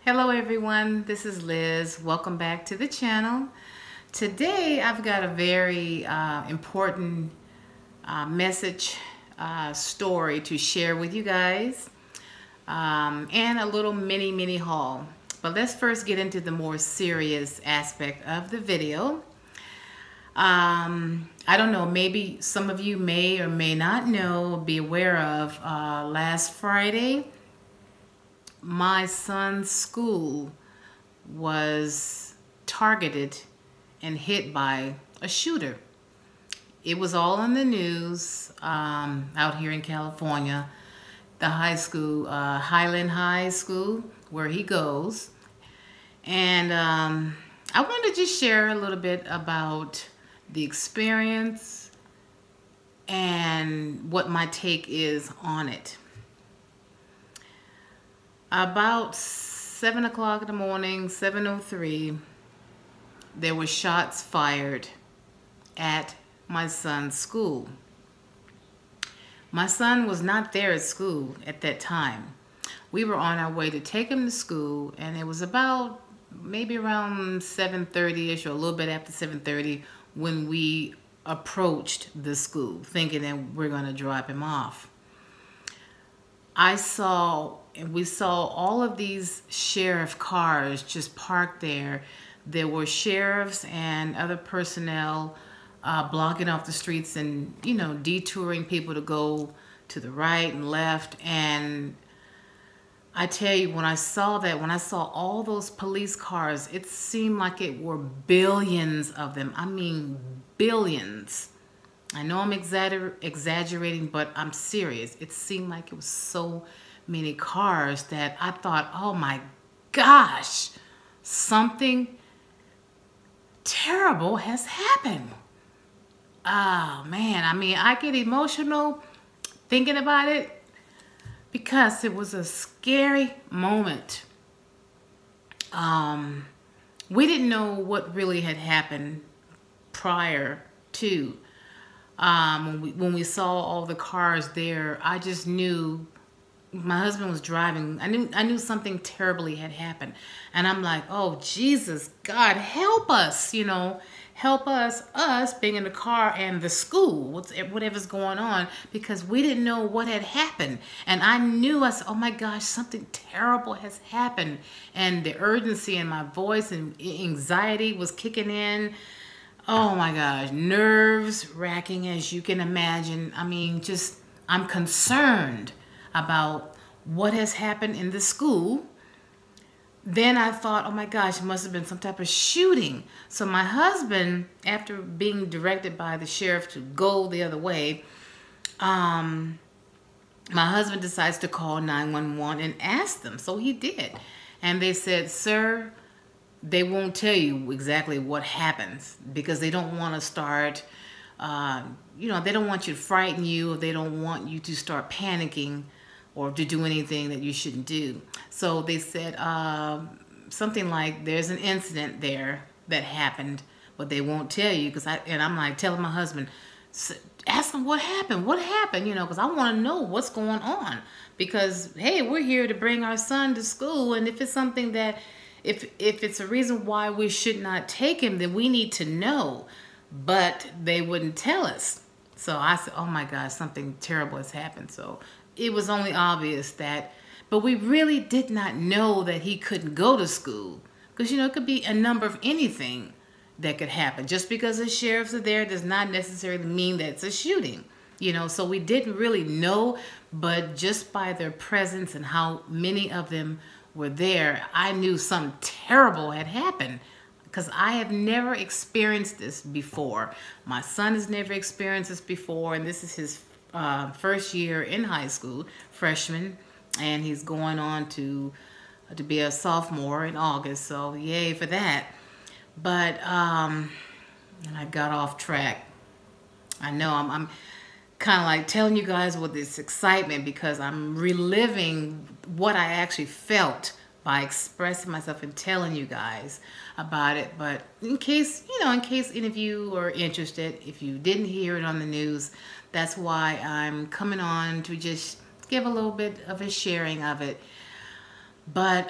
Hello everyone, this is Liz. Welcome back to the channel. Today I've got a very important message story to share with you guys and a little mini haul. But let's first get into the more serious aspect of the video. I don't know, maybe some of you may or may not know, be aware of last Friday, my son's school was targeted and hit by a shooter. It was all in the news out here in California. The high school, Highland High School, where he goes. And I wanted to just share a little bit about the experience and what my take is on it. About 7 o'clock in the morning, 7:03, there were shots fired at my son's school. My son was not there at school at that time. We were on our way to take him to school, and it was about maybe around 7:30-ish or a little bit after 7:30 when we approached the school, thinking that we're going to drop him off. We saw all of these sheriff cars just parked there. There were sheriffs and other personnel blocking off the streets and, you know, detouring people to go to the right and left. And I tell you, when I saw that, when I saw all those police cars, it seemed like it were billions of them. I mean, billions. I know I'm exaggerating, but I'm serious. It seemed like it was so many cars that I thought, oh my gosh, something terrible has happened. Oh man, I mean, I get emotional thinking about it because it was a scary moment. We didn't know what really had happened prior to. When we saw all the cars there, I just knew my husband was driving. I knew something terribly had happened. And I'm like, oh, Jesus, God, help us, you know, help us being in the car and the school, whatever's going on, because we didn't know what had happened. And I knew, I said, oh my gosh, something terrible has happened. And the urgency in my voice and anxiety was kicking in. Oh my gosh, nerves racking, as you can imagine. I mean, just, I'm concerned about what has happened in the school. Then I thought, oh my gosh, it must have been some type of shooting. So my husband, after being directed by the sheriff to go the other way, my husband decides to call 911 and ask them. So he did. And they said, sir, they won't tell you exactly what happens because they don't want to start, you know, they don't want you to frighten you, or they don't want you to start panicking or to do anything that you shouldn't do. So they said something like, there's an incident there that happened, but they won't tell you. And I'm like telling my husband, ask them what happened, you know, because I want to know what's going on. Because, hey, we're here to bring our son to school, and if it's something that, if it's a reason why we should not take him, then we need to know. But they wouldn't tell us. So I said, oh my gosh, something terrible has happened. So it was only obvious that, but we really did not know that he couldn't go to school. Because, you know, it could be a number of anything that could happen. Just because the sheriffs are there does not necessarily mean that it's a shooting. You know, so we didn't really know, but just by their presence and how many of them were there, I knew something terrible had happened. Because I have never experienced this before. My son has never experienced this before, and this is his first year in high school, freshman, and he's going on to be a sophomore in August, so yay for that. But and I got off track. I know I'm kind of like telling you guys with this excitement because I'm reliving what I actually felt by expressing myself and telling you guys about it. But in case, you know, in case any of you are interested, if you didn't hear it on the news, that's why I'm coming on to just give a little bit of a sharing of it. But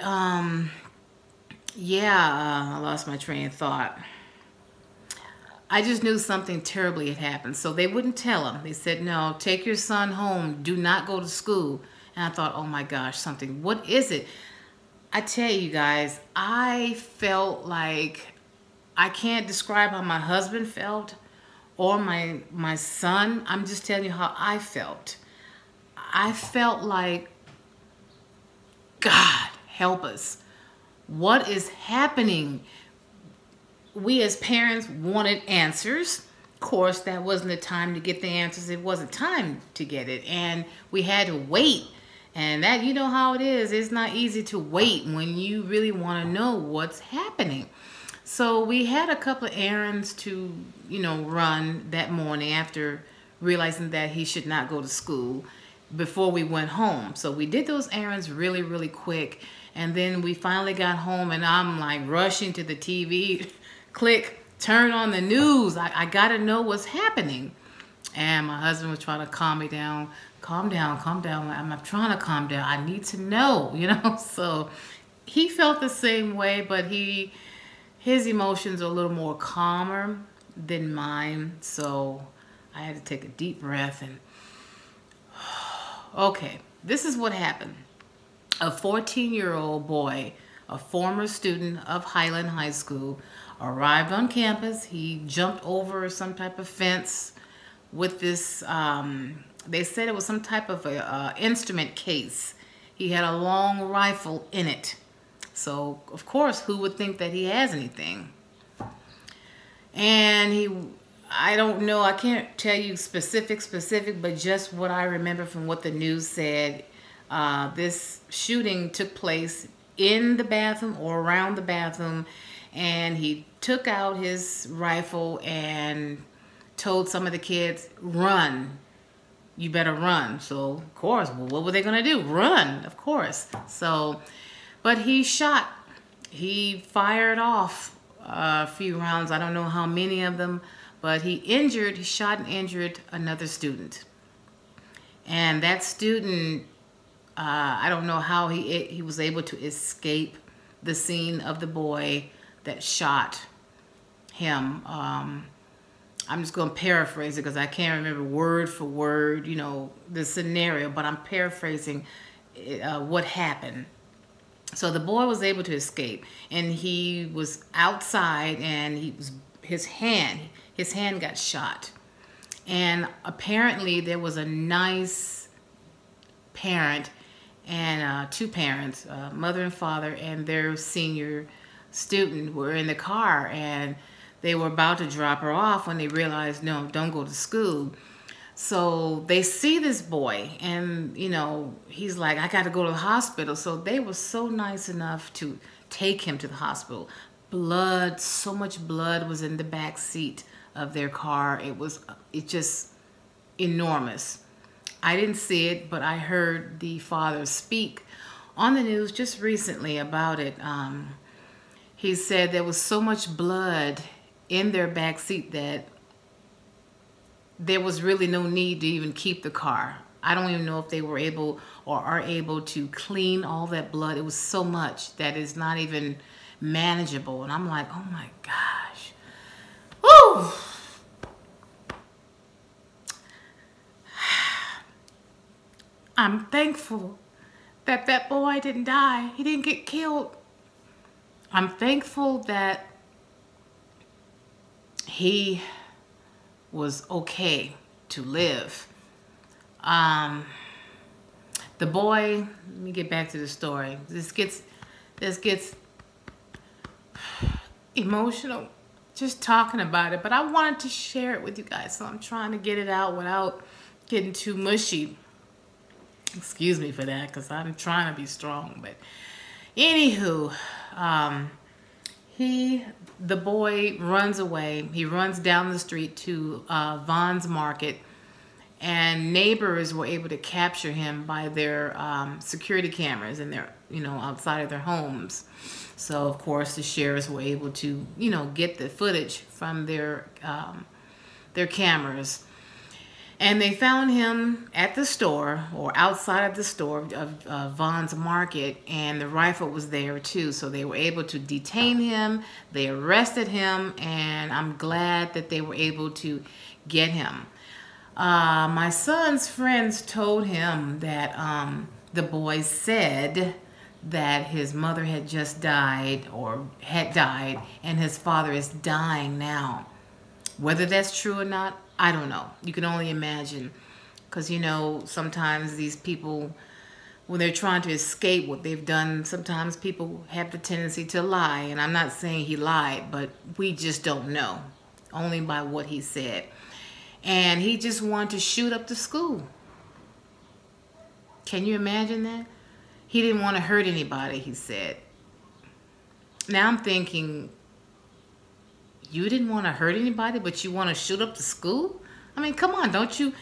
Yeah, I lost my train of thought. I just knew something terribly had happened. So they wouldn't tell him. They said, no, take your son home. Do not go to school. And I thought, oh my gosh, something. What is it? I tell you guys, I felt like I can't describe how my husband felt or my son. I'm just telling you how I felt. I felt like, God, help us. What is happening? We as parents wanted answers. Of course, that wasn't the time to get the answers. It wasn't time to get it. And we had to wait. And that, you know how it is. It's not easy to wait when you really want to know what's happening. So we had a couple of errands to, run that morning after realizing that he should not go to school before we went home. So we did those errands really, really quick. And then we finally got home and I'm like rushing to the TV. Click, turn on the news. I got to know what's happening. And my husband was trying to calm me down. Calm down, calm down. I'm not trying to calm down. I need to know, So he felt the same way, but his emotions are a little more calmer than mine. So I had to take a deep breath and, okay, this is what happened. A 14-year-old boy, a former student of Highland High School, arrived on campus. He jumped over some type of fence with this, they said it was some type of a instrument case. He had a long rifle in it. So, of course, who would think that he has anything? And I don't know, I can't tell you specific, but just what I remember from what the news said. This shooting took place in the bathroom or around the bathroom, and he took out his rifle and told some of the kids, run. You better run. So, of course, well, what were they going to do? Run, of course. So, but he shot. He fired off a few rounds. I don't know how many of them, but he shot and injured another student. And that student, I don't know how he was able to escape the scene of the boy that shot him. I'm just going to paraphrase it because I can't remember word for word, the scenario, but I'm paraphrasing what happened. So the boy was able to escape, and he was outside, and his hand got shot. And apparently there was a nice parent and two parents, mother and father, and their senior student were in the car, and they were about to drop her off when they realized, no, don't go to school. So they see this boy, and, he's like, I got to go to the hospital. So they were so nice enough to take him to the hospital. Blood, so much blood was in the back seat of their car. It just enormous. I didn't see it, but I heard the father speak on the news just recently about it. He said there was so much blood in their back seat that there was really no need to even keep the car. I don't even know if they were able or are able to clean all that blood. It was so much that is not even manageable. And I'm like, oh my gosh. Woo! I'm thankful that that boy didn't die. He didn't get killed. I'm thankful that he was okay to live. The boy, let me get back to the story. This gets emotional just talking about it, but I wanted to share it with you guys, so I'm trying to get it out without getting too mushy. Excuse me for that, because I'm trying to be strong. But anywho, the boy runs away. He runs down the street to Vaughn's Market, and neighbors were able to capture him by their security cameras and their, outside of their homes. So of course the sheriffs were able to, get the footage from their cameras. And they found him at the store, or outside of the store of Vaughn's Market, and the rifle was there too. So they were able to detain him. They arrested him, and I'm glad that they were able to get him. My son's friends told him that the boy said that his mother had just died, or had died, and his father is dying now. Whether that's true or not, I don't know. You can only imagine. Because, you know, sometimes these people, when they're trying to escape what they've done, sometimes people have the tendency to lie. And I'm not saying he lied, but we just don't know. Only by what he said. And he just wanted to shoot up the school. Can you imagine that? He didn't want to hurt anybody, he said. Now I'm thinking, you didn't want to hurt anybody, but you want to shoot up the school? I mean, come on, don't you?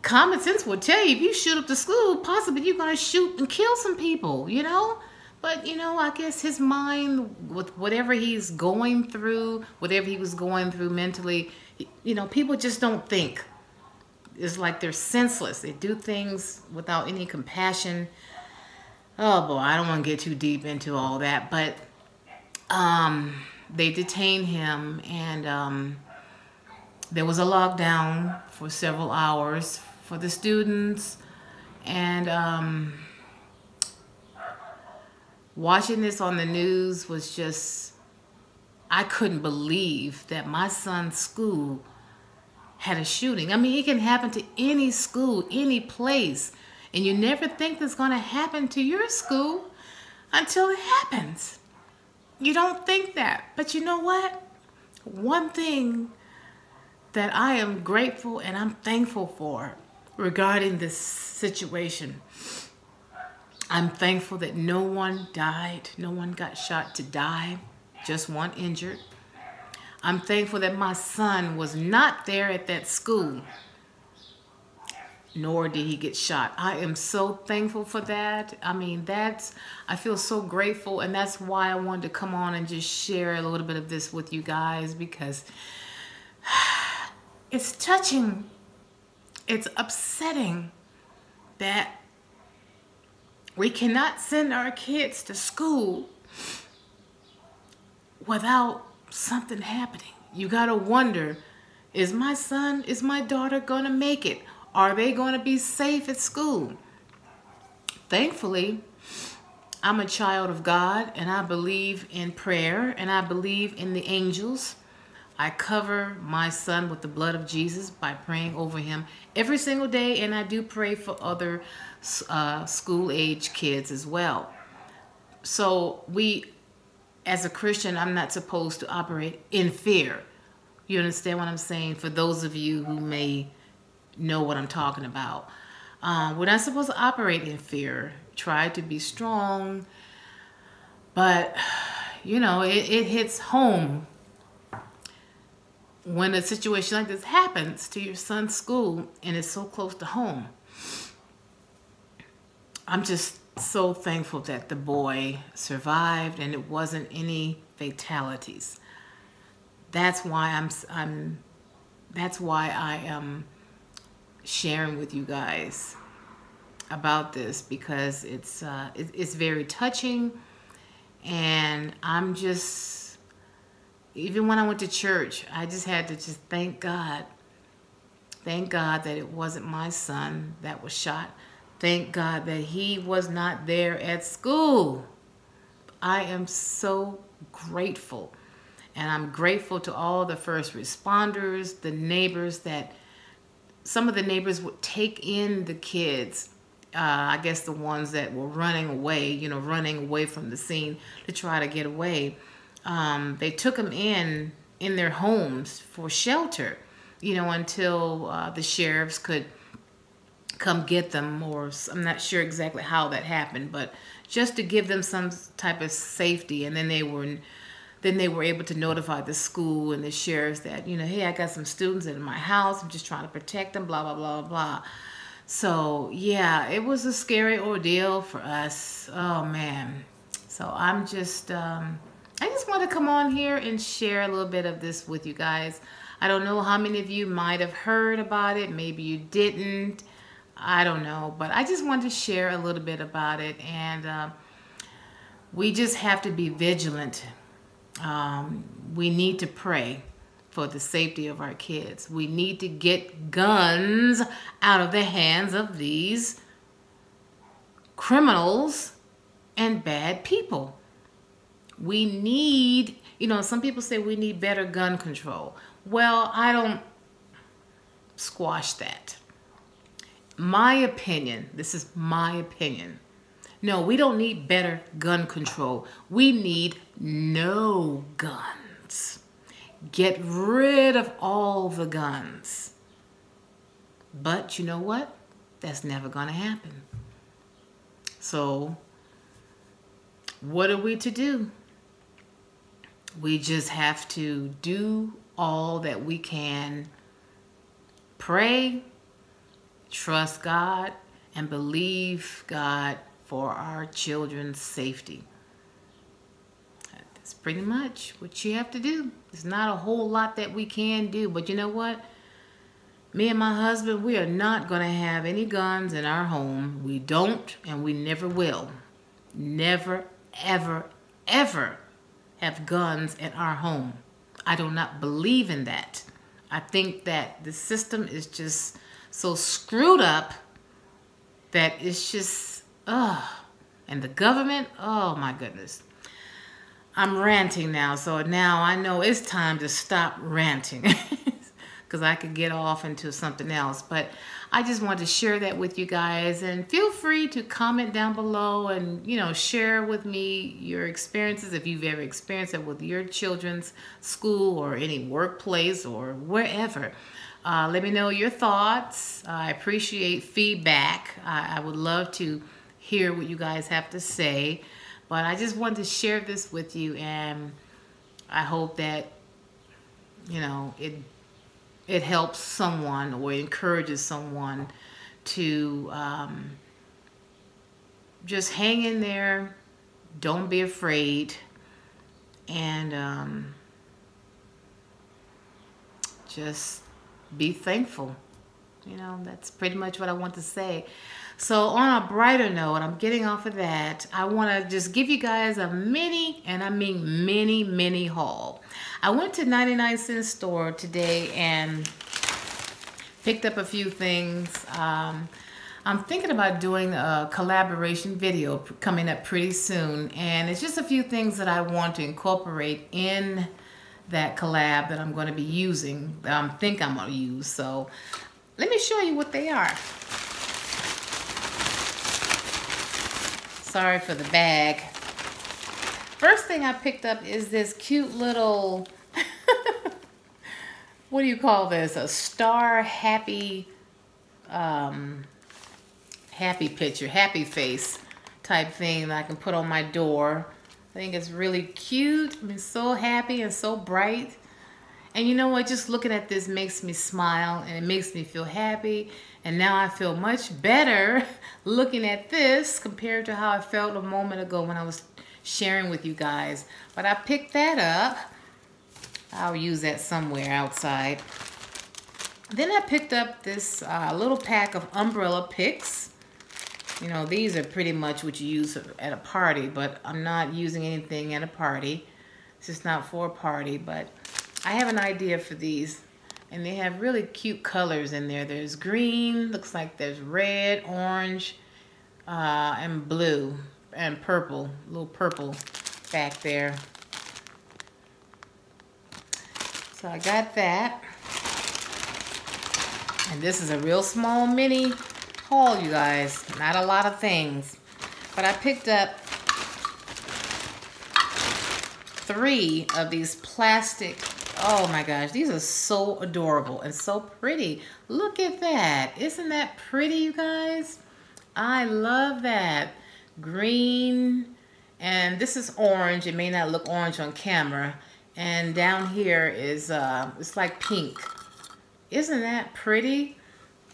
Common sense will tell you if you shoot up the school, possibly you're going to shoot and kill some people, you know? But, you know, I guess his mind, with whatever he's going through, whatever he was going through mentally, you know, people just don't think. It's like they're senseless. They do things without any compassion. Oh, boy, I don't want to get too deep into all that, but they detained him, and there was a lockdown for several hours for the students, and watching this on the news was just, I couldn't believe that my son's school had a shooting. I mean, it can happen to any school, any place, and you never think that's going to happen to your school until it happens. You don't think that. But you know what? One thing that I am grateful and I'm thankful for regarding this situation, I'm thankful that no one died. No one got shot to die. Just one injured. I'm thankful that my son was not there at that school, nor did he get shot. I am so thankful for that. I mean, I feel so grateful, and that's why I wanted to come on and just share a little bit of this with you guys, because it's touching. It's upsetting that we cannot send our kids to school without something happening. You gotta wonder, is my son, is my daughter gonna make it? Are they going to be safe at school? Thankfully, I'm a child of God, and I believe in prayer, and I believe in the angels. I cover my son with the blood of Jesus by praying over him every single day, and I do pray for other school-age kids as well. So as a Christian, I'm not supposed to operate in fear. You understand what I'm saying? For those of you who may know what I'm talking about. We're not supposed to operate in fear. Try to be strong. But, you know, it hits home when a situation like this happens to your son's school and it's so close to home. I'm just so thankful that the boy survived and it wasn't any fatalities. That's why I am sharing with you guys about this, because it's very touching, and I'm just, even when I went to church, I just had to just thank God that it wasn't my son that was shot. Thank God that he was not there at school. I am so grateful, and I'm grateful to all the first responders, the neighbors, that some of the neighbors would take in the kids, I guess the ones that were running away, you know, running away from the scene to try to get away. They took them in their homes for shelter, you know, until the sheriffs could come get them, or I'm not sure exactly how that happened, but just to give them some type of safety. And then they were able to notify the school and the sheriffs that, you know, hey, I got some students in my house. I'm just trying to protect them, blah, blah, blah, blah. So, yeah, it was a scary ordeal for us. Oh, man. So I just want to come on here and share a little bit of this with you guys. I don't know how many of you might have heard about it. Maybe you didn't. I don't know. But I just wanted to share a little bit about it. And we just have to be vigilant. We need to pray for the safety of our kids. We need to get guns out of the hands of these criminals and bad people. We need, you know, some people say we need better gun control. Well, I don't squash that. My opinion, this is my opinion. No, we don't need better gun control. We need no guns. Get rid of all the guns. But you know what? That's never going to happen. So, what are we to do? We just have to do all that we can. Pray, trust God, and believe God for our children's safety. That's pretty much what you have to do. There's not a whole lot that we can do, but you know what? Me and my husband, we are not going to have any guns in our home. We don't, and we never will. Never, ever, ever have guns in our home. I do not believe in that. I think that the system is just so screwed up that it's just, and the government, oh my goodness. I'm ranting now, so now I know it's time to stop ranting because I could get off into something else. But I just wanted to share that with you guys, and feel free to comment down below and, you know, share with me your experiences if you've ever experienced it with your children's school or any workplace or wherever. Let me know your thoughts. I appreciate feedback. I would love to hear what you guys have to say. But I just wanted to share this with you, and I hope that, you know, it helps someone or encourages someone to just hang in there, don't be afraid, and just be thankful. You know, that's pretty much what I want to say. So on a brighter note, I'm getting off of that. I want to just give you guys a mini, and I mean mini haul. I went to 99-cent store today and picked up a few things. I'm thinking about doing a collaboration video coming up pretty soon, and it's just a few things that I want to incorporate in that collab that I'm going to be using, that I think I'm going to use. So let me show you what they are. Sorry for the bag. First thing I picked up is this cute little, what do you call this? A star happy, happy picture, happy face type thing that I can put on my door. I think it's really cute. I mean, so happy and so bright. And you know what? Just looking at this makes me smile, and it makes me feel happy. And now I feel much better looking at this compared to how I felt a moment ago when I was sharing with you guys. But I picked that up. I'll use that somewhere outside. Then I picked up this little pack of umbrella picks. You know, these are pretty much what you use at a party, but I'm not using anything at a party. It's just not for a party, but I have an idea for these. And they have really cute colors in there. There's green, looks like there's red, orange, and blue, and purple, a little purple back there. So I got that. And this is a real small mini haul, you guys. Not a lot of things. But I picked up 3 of these plastic. Oh my gosh, these are so adorable and so pretty. Look at that. Isn't that pretty, you guys? I love that. Green, and this is orange. It may not look orange on camera. And down here is, it's like pink. Isn't that pretty?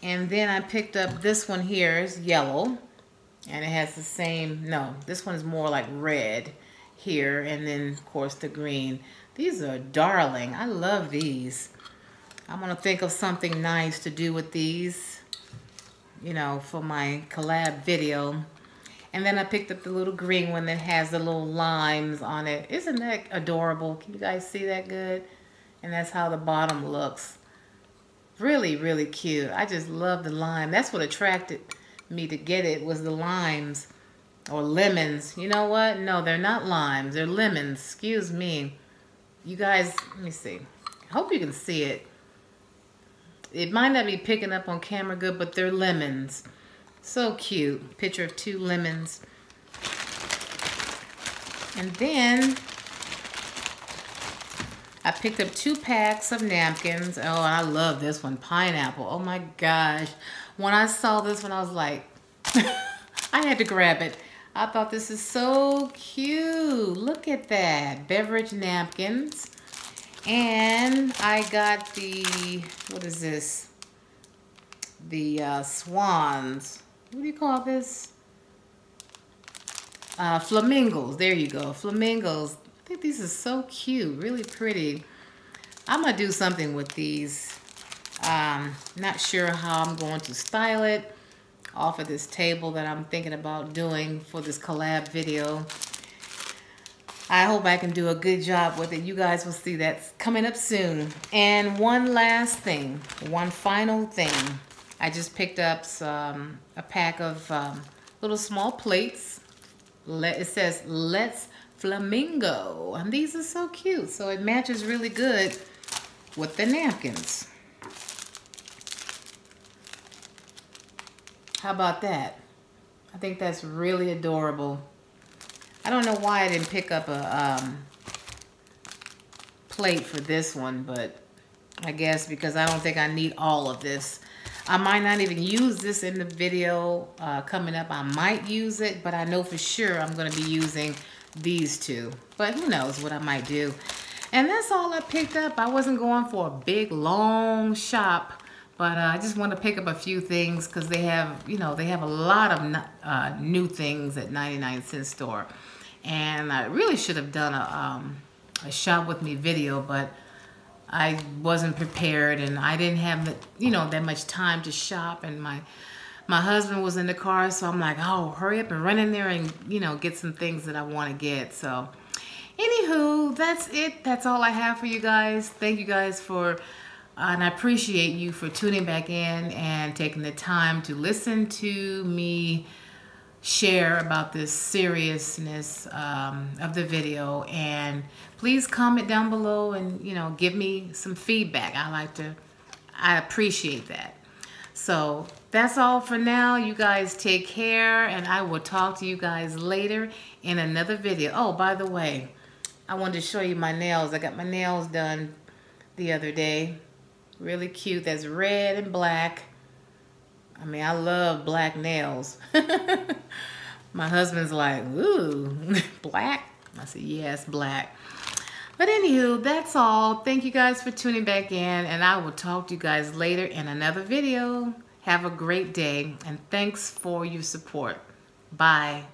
And then I picked up this one here. It's yellow. And it has the same, no, this one is more like red here. And then, of course, the green. These are darling. I love these. I'm going to think of something nice to do with these, you know, for my collab video. And then I picked up the little green one that has the little limes on it. Isn't that adorable? Can you guys see that good? And that's how the bottom looks. Really, really cute. I just love the lime. That's what attracted me to get it, was the limes. Or lemons. You know what? No, they're not limes. They're lemons. Excuse me. You guys, let me see. I hope you can see it. It might not be picking up on camera good, but they're lemons. So cute. Picture of 2 lemons. And then I picked up 2 packs of napkins. Oh, I love this one. Pineapple. Oh my gosh. When I saw this one, I was like, I had to grab it. I thought this is so cute. Look at that. Beverage napkins. And I got the, what is this? The swans. What do you call this? Flamingos. There you go. Flamingos. I think these are so cute. Really pretty. I'm going to do something with these. Not sure how I'm going to style it off of this table that I'm thinking about doing for this collab video. I hope I can do a good job with it. You guys will see that's coming up soon. And one last thing, one final thing. I just picked up a pack of little small plates. It says, Let's Flamingo. And these are so cute. So it matches really good with the napkins. How about that? I think that's really adorable. I don't know why I didn't pick up a plate for this one, but I guess because I don't think I need all of this. I might not even use this in the video coming up. I might use it, but I know for sure I'm going to be using these 2. But who knows what I might do. And that's all I picked up. I wasn't going for a big, long shop. But I just want to pick up a few things because they have, you know, they have a lot of new things at 99-cent store. And I really should have done a shop with me video, but I wasn't prepared and I didn't have, you know, that much time to shop. And my husband was in the car, so I'm like, oh, hurry up and run in there and, you know, get some things that I want to get. So, anywho, that's it. That's all I have for you guys. Thank you guys for... and I appreciate you for tuning back in and taking the time to listen to me share about this seriousness of the video. And please comment down below and, you know, give me some feedback. I appreciate that. So that's all for now. You guys take care, and I will talk to you guys later in another video. Oh, by the way, I wanted to show you my nails. I got my nails done the other day. Really cute. That's red and black. I mean, I love black nails. My husband's like, ooh, black? I said, yes, black. But anywho, that's all. Thank you guys for tuning back in, and I will talk to you guys later in another video. Have a great day, and thanks for your support. Bye.